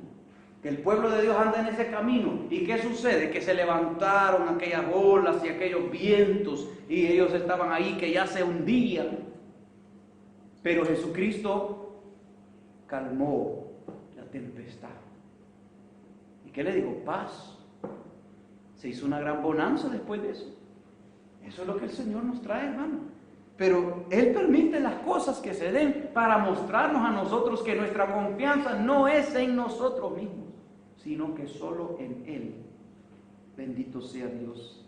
que el pueblo de Dios anda en ese camino. ¿Y qué sucede? Que se levantaron aquellas olas y aquellos vientos y ellos estaban ahí que ya se hundían. Pero Jesucristo calmó la tempestad. ¿Y qué le digo? Paz. Se hizo una gran bonanza después de eso. Eso es lo que el Señor nos trae, hermano. Pero Él permite las cosas que se den para mostrarnos a nosotros que nuestra confianza no es en nosotros mismos, sino que solo en Él. Bendito sea Dios.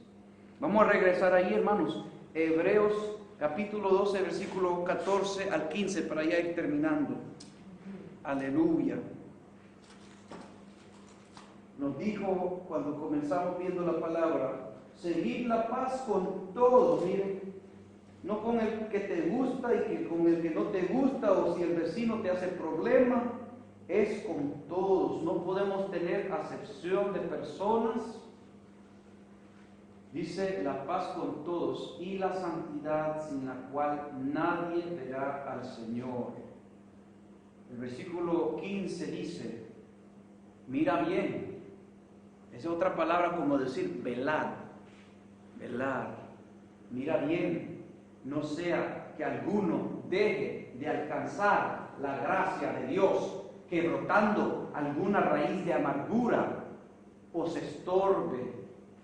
Vamos a regresar ahí, hermanos. Hebreos capítulo 12, versículo 14 al 15, para ya ir terminando. Aleluya. Nos dijo cuando comenzamos viendo la palabra, seguid la paz con todos, miren, no con el que te gusta y que con el que no te gusta, o si el vecino te hace problema, es con todos. No podemos tener acepción de personas. Dice la paz con todos y la santidad sin la cual nadie verá al Señor. El versículo 15 dice, mira bien. Esa es otra palabra como decir velar, velar. Mira bien, no sea que alguno deje de alcanzar la gracia de Dios, que brotando alguna raíz de amargura os estorbe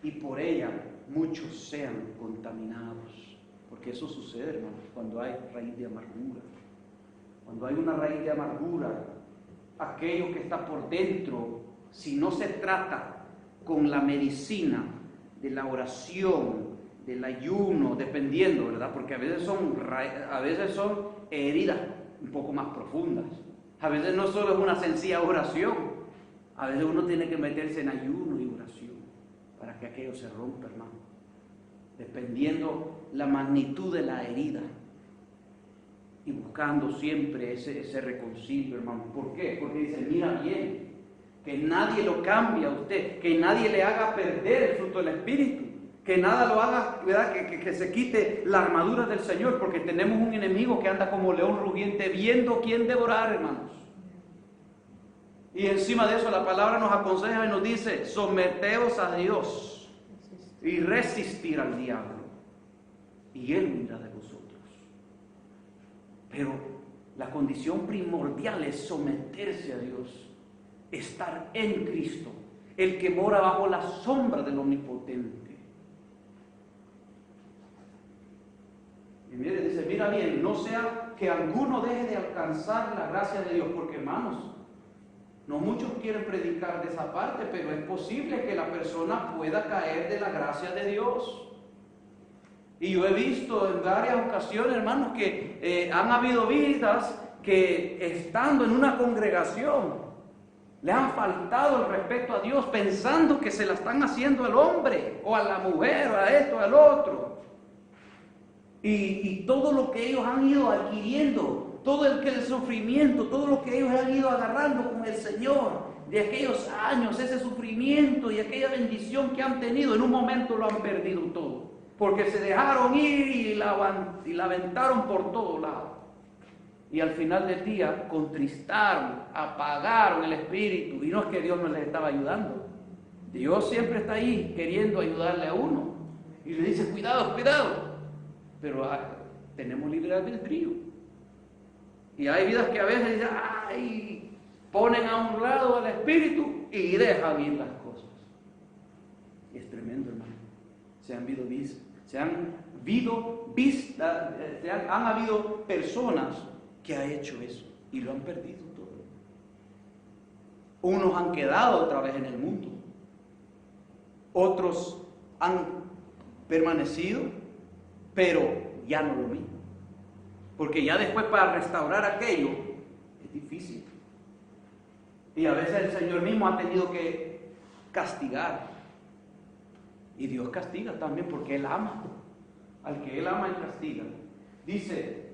y por ella muchos sean contaminados. Porque eso sucede, hermanos, cuando hay raíz de amargura. Cuando hay una raíz de amargura, aquello que está por dentro, si no se trata con la medicina de la oración, del ayuno, dependiendo, ¿verdad? Porque a veces son heridas un poco más profundas. A veces no solo es una sencilla oración. A veces uno tiene que meterse en ayuno y oración para que aquello se rompa, hermano. Dependiendo la magnitud de la herida. Y buscando siempre ese reconcilio, hermano. ¿Por qué? Porque dice, mira bien, que nadie lo cambie a usted, que nadie le haga perder el fruto del Espíritu, que nada lo haga, ¿verdad? Que se quite la armadura del Señor, porque tenemos un enemigo que anda como león rugiente viendo quién devorar, hermanos. Y encima de eso la palabra nos aconseja y nos dice, someteos a Dios y resistir al diablo, y Él huirá de vosotros. Pero la condición primordial es someterse a Dios. Estar en Cristo, el que mora bajo la sombra del Omnipotente. Y mire, dice, mira bien, no sea que alguno deje de alcanzar la gracia de Dios, porque hermanos, no muchos quieren predicar de esa parte, pero es posible que la persona pueda caer de la gracia de Dios. Y yo he visto en varias ocasiones, hermanos, que han habido vidas que estando en una congregación, le han faltado el respeto a Dios pensando que se la están haciendo al hombre o a la mujer, o a esto, al otro. Y todo lo que ellos han ido adquiriendo, todo el sufrimiento, todo lo que ellos han ido agarrando con el Señor, de aquellos años, ese sufrimiento y aquella bendición que han tenido, en un momento lo han perdido todo. Porque se dejaron ir y la aventaron por todos lados. Y al final del día contristaron, apagaron el espíritu. Y no es que Dios no les estaba ayudando. Dios siempre está ahí queriendo ayudarle a uno. Y le dice, cuidado, cuidado. Pero tenemos libre albedrío. Y hay vidas que a veces dicen, ay, ponen a un lado al espíritu y dejan ir las cosas. Y es tremendo, hermano. Han habido personas que ha hecho eso y lo han perdido todo. Unos han quedado otra vez en el mundo. Otros han permanecido, pero ya no lo mismo. Porque ya después para restaurar aquello es difícil. Y a veces el Señor mismo ha tenido que castigar. Y Dios castiga también porque Él ama. Al que Él ama, Él castiga. Dice,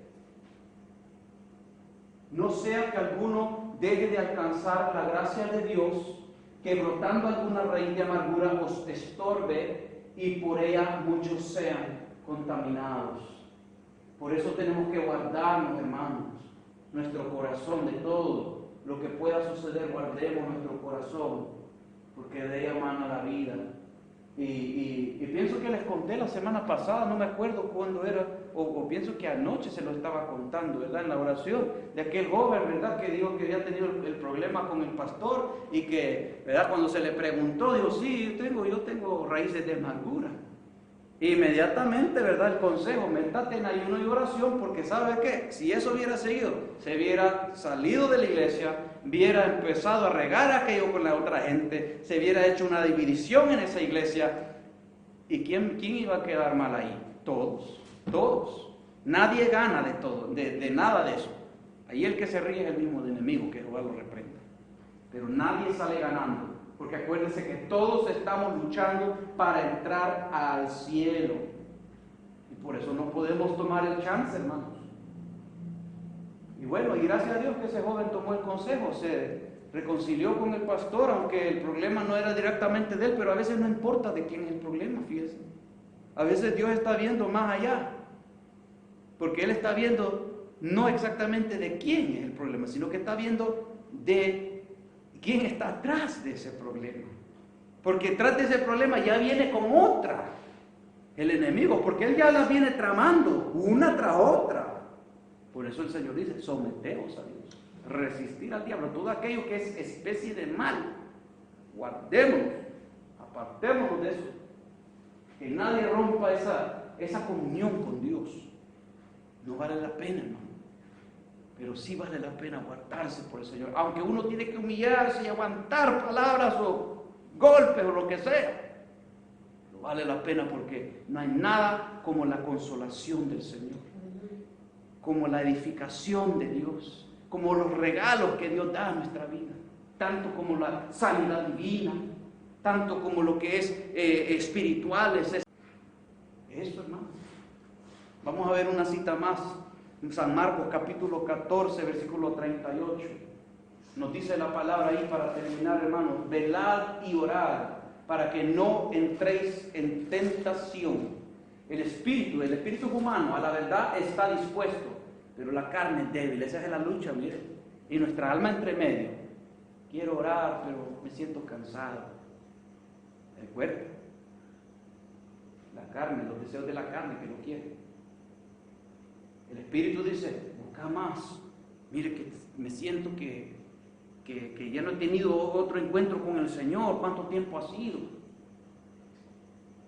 no sea que alguno deje de alcanzar la gracia de Dios, que brotando alguna raíz de amargura os estorbe y por ella muchos sean contaminados. Por eso tenemos que guardarnos, hermanos, nuestro corazón de todo lo que pueda suceder. Guardemos nuestro corazón, porque de ella emana la vida. Y pienso que les conté la semana pasada, no me acuerdo cuándo era, o pienso que anoche se lo estaba contando, ¿verdad? En la oración de aquel joven, ¿verdad? Que dijo que había tenido el problema con el pastor y que, ¿verdad? Cuando se le preguntó, dijo, sí, yo tengo raíces de amargura. Inmediatamente, ¿verdad? El consejo, métate en ayuno y oración, porque ¿sabe qué? Si eso hubiera seguido, se hubiera salido de la iglesia, hubiera empezado a regar aquello con la otra gente, se hubiera hecho una división en esa iglesia. ¿Y quién iba a quedar mal ahí? Todos. Nadie gana de todo, de nada de eso. Ahí el que se ríe es el mismo enemigo, que Jehová lo reprenda. Pero nadie sale ganando. Porque acuérdense que todos estamos luchando para entrar al cielo. Y por eso no podemos tomar el chance, hermanos. Y bueno, y gracias a Dios que ese joven tomó el consejo, se reconcilió con el pastor, aunque el problema no era directamente de él, pero a veces no importa de quién es el problema, fíjese. A veces Dios está viendo más allá, porque Él está viendo no exactamente de quién es el problema, sino que está viendo de quién está atrás de ese problema. Porque tras de ese problema ya viene con otra, el enemigo, porque él ya la viene tramando, una tras otra. Por eso el Señor dice, someteos a Dios, resistir al diablo, todo aquello que es especie de mal, guardémonos, apartémonos de eso. Que nadie rompa esa comunión con Dios. No vale la pena, hermano. Pero sí vale la pena guardarse por el Señor. Aunque uno tiene que humillarse y aguantar palabras o golpes o lo que sea. Pero vale la pena porque no hay nada como la consolación del Señor. Como la edificación de Dios. Como los regalos que Dios da a nuestra vida. Tanto como la sanidad divina. Tanto como lo que es espiritual. Eso, hermano. Vamos a ver una cita más. San Marcos capítulo 14, versículo 38. Nos dice la palabra ahí para terminar, hermanos. Velad y orad para que no entréis en tentación. El espíritu humano a la verdad está dispuesto, pero la carne es débil. Esa es la lucha, miren. Y nuestra alma entre medio. Quiero orar, pero me siento cansado. El cuerpo, la carne, los deseos de la carne que no quieren. El Espíritu dice, busca más. Mire que me siento que ya no he tenido otro encuentro con el Señor. ¿Cuánto tiempo ha sido?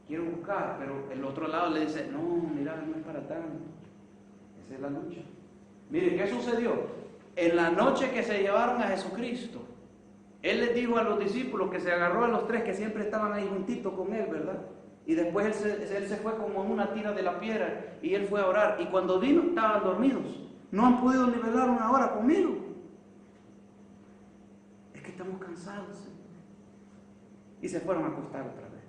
Quiero buscar, pero el otro lado le dice, no, mira, no es para tanto. Esa es la lucha. Mire, ¿qué sucedió? En la noche que se llevaron a Jesucristo, Él les dijo a los discípulos que se agarró a los tres que siempre estaban ahí juntitos con Él, ¿verdad? Y después él se fue como en una tira de la piedra y él fue a orar. Y cuando vino estaban dormidos. No han podido ni velar una hora conmigo. Es que estamos cansados. Y se fueron a acostar otra vez.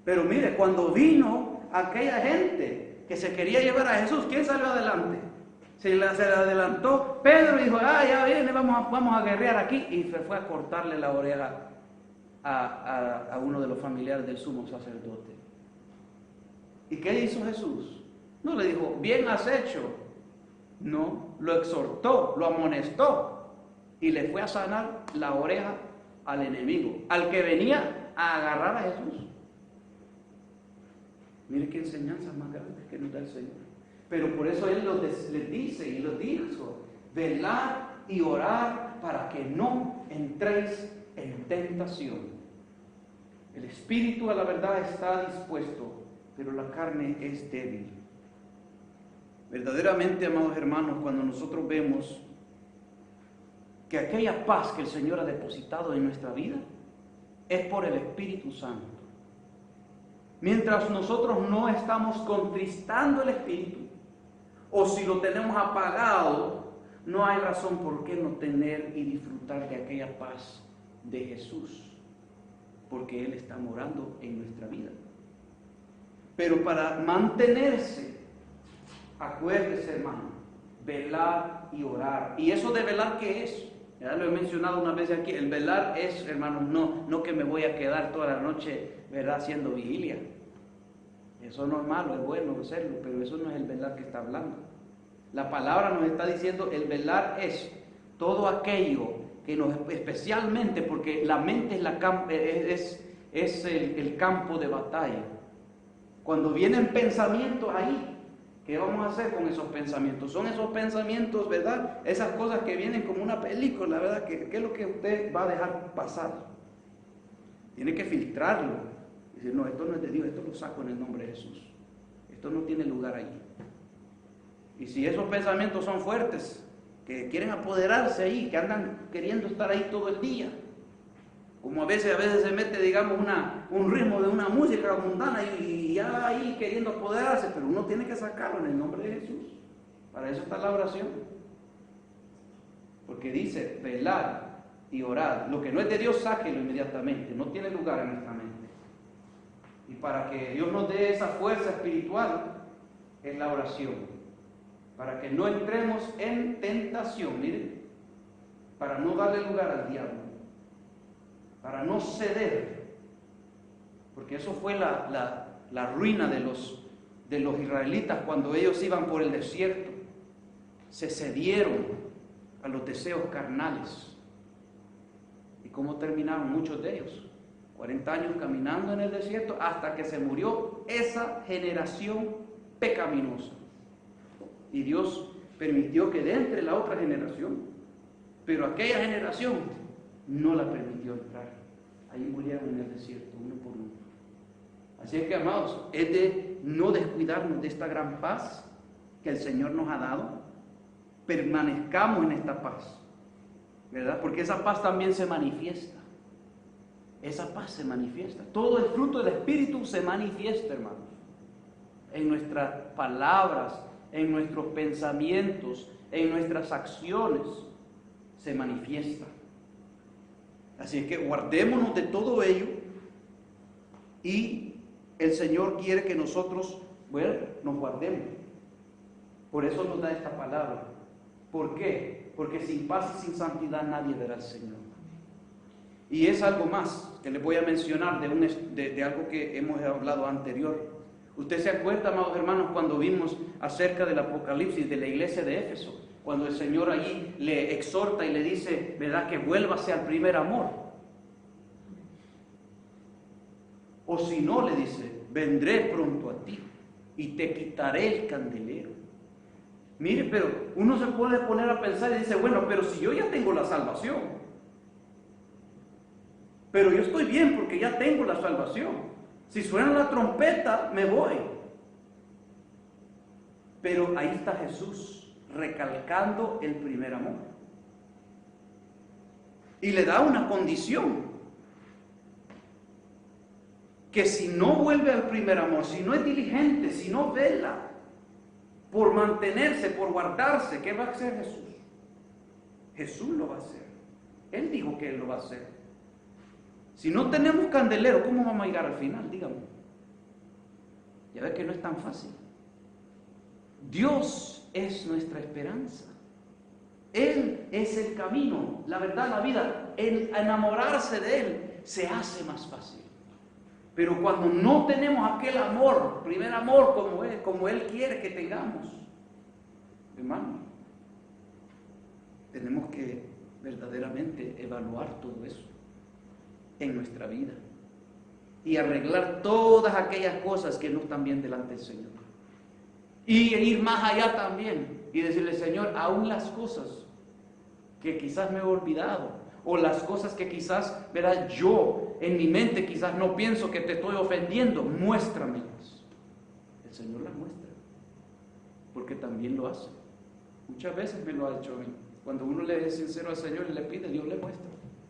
Pero mire, cuando vino aquella gente que se quería llevar a Jesús, ¿quién salió adelante? Se le adelantó Pedro y dijo, ya viene, vamos a guerrear aquí. Y se fue a cortarle la oreja a uno de los familiares del sumo sacerdote. ¿Y qué hizo Jesús? No le dijo, bien has hecho. No, lo exhortó, lo amonestó y le fue a sanar la oreja al enemigo, al que venía a agarrar a Jesús. Mire qué enseñanza más grande que nos da el Señor. Pero por eso Él les dice y los dijo, velad y orad para que no entréis en tentación. El espíritu a la verdad está dispuesto, pero la carne es débil. Verdaderamente, amados hermanos, cuando nosotros vemos que que aquella paz que el Señor ha depositado en nuestra vida es por el Espíritu Santo. Mientras nosotros no estamos contristando el Espíritu, o si lo tenemos apagado, no hay razón por qué no tener y disfrutar de aquella paz de Jesús, porque Él está morando en nuestra vida. Pero para mantenerse, acuérdese, hermano, velar y orar. ¿Y eso de velar qué es? Ya lo he mencionado una vez aquí. El velar es, hermanos, no que me voy a quedar toda la noche, ¿verdad?, haciendo vigilia. Eso no es malo, es bueno hacerlo, pero eso no es el velar que está hablando. La palabra nos está diciendo, el velar es todo aquello que nos, especialmente porque la mente es el campo de batalla. Cuando vienen pensamientos ahí, ¿qué vamos a hacer con esos pensamientos? Son esos pensamientos, ¿verdad? Esas cosas que vienen como una película, ¿verdad? ¿Qué es lo que usted va a dejar pasar? Tiene que filtrarlo. Decir, no, esto no es de Dios, esto lo saco en el nombre de Jesús. Esto no tiene lugar allí. Y si esos pensamientos son fuertes, que quieren apoderarse ahí, que andan queriendo estar ahí todo el día, como a veces se mete, digamos, un ritmo de una música mundana y ya ahí queriendo apoderarse, pero uno tiene que sacarlo en el nombre de Jesús. Para eso está la oración. Porque dice, velad y orad. Lo que no es de Dios, sáquelo inmediatamente, no tiene lugar en nuestra mente. Y para que Dios nos dé esa fuerza espiritual, es la oración. Para que no entremos en tentación, miren, para no darle lugar al diablo, para no ceder, porque eso fue la ruina de los israelitas cuando ellos iban por el desierto. Se cedieron a los deseos carnales. ¿Y cómo terminaron muchos de ellos? 40 años caminando en el desierto hasta que se murió esa generación pecaminosa. Y Dios permitió que de entre la otra generación, pero aquella generación no la permitió entrar. Ahí murieron en el desierto, uno por uno. Así es que, amados, es de no descuidarnos de esta gran paz que el Señor nos ha dado. Permanezcamos en esta paz, ¿verdad? Porque esa paz también se manifiesta. Esa paz se manifiesta. Todo el fruto del Espíritu se manifiesta, hermanos. En nuestras palabras, en nuestros pensamientos, en nuestras acciones, se manifiesta. Así es que guardémonos de todo ello y el Señor quiere que nosotros, bueno, nos guardemos. Por eso nos da esta palabra. ¿Por qué? Porque sin paz y sin santidad nadie verá al Señor. Y es algo más que les voy a mencionar de algo que hemos hablado anterior. Usted se acuerda, amados hermanos, cuando vimos acerca del Apocalipsis de la iglesia de Éfeso, cuando el Señor allí le exhorta y le dice, ¿verdad?, que vuélvase al primer amor. O si no, le dice, vendré pronto a ti y te quitaré el candelero. Mire, pero uno se puede poner a pensar y dice, bueno, pero si yo ya tengo la salvación, pero yo estoy bien porque ya tengo la salvación. Si suena la trompeta, me voy. Pero ahí está Jesús recalcando el primer amor. Y le da una condición. Que si no vuelve al primer amor, si no es diligente, si no vela por mantenerse, por guardarse, ¿qué va a hacer Jesús? Jesús lo va a hacer. Él dijo que Él lo va a hacer. Si no tenemos candelero, ¿cómo vamos a llegar al final? Dígame. Ya ve que no es tan fácil. Dios es nuestra esperanza. Él es el camino, la verdad, la vida. El enamorarse de Él se hace más fácil. Pero cuando no tenemos aquel amor, primer amor como Él quiere que tengamos, hermano, tenemos que verdaderamente evaluar todo eso en nuestra vida y arreglar todas aquellas cosas que no están bien delante del Señor y ir más allá también y decirle, Señor, aún las cosas que quizás me he olvidado o las cosas que quizás, verás, yo en mi mente quizás no pienso que te estoy ofendiendo, muéstramelas. El Señor las muestra porque también lo hace. Muchas veces me lo ha hecho a mí. Cuando uno le es sincero al Señor y le pide, Dios le muestra.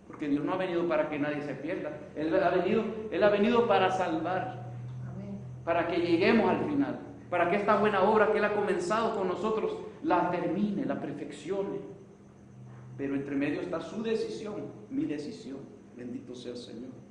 Porque Dios no ha venido para que nadie se pierda. Él ha venido para salvar. Amén. Para que lleguemos al final. Para que esta buena obra que Él ha comenzado con nosotros la termine, la perfeccione. Pero entre medio está su decisión, mi decisión. Bendito sea el Señor.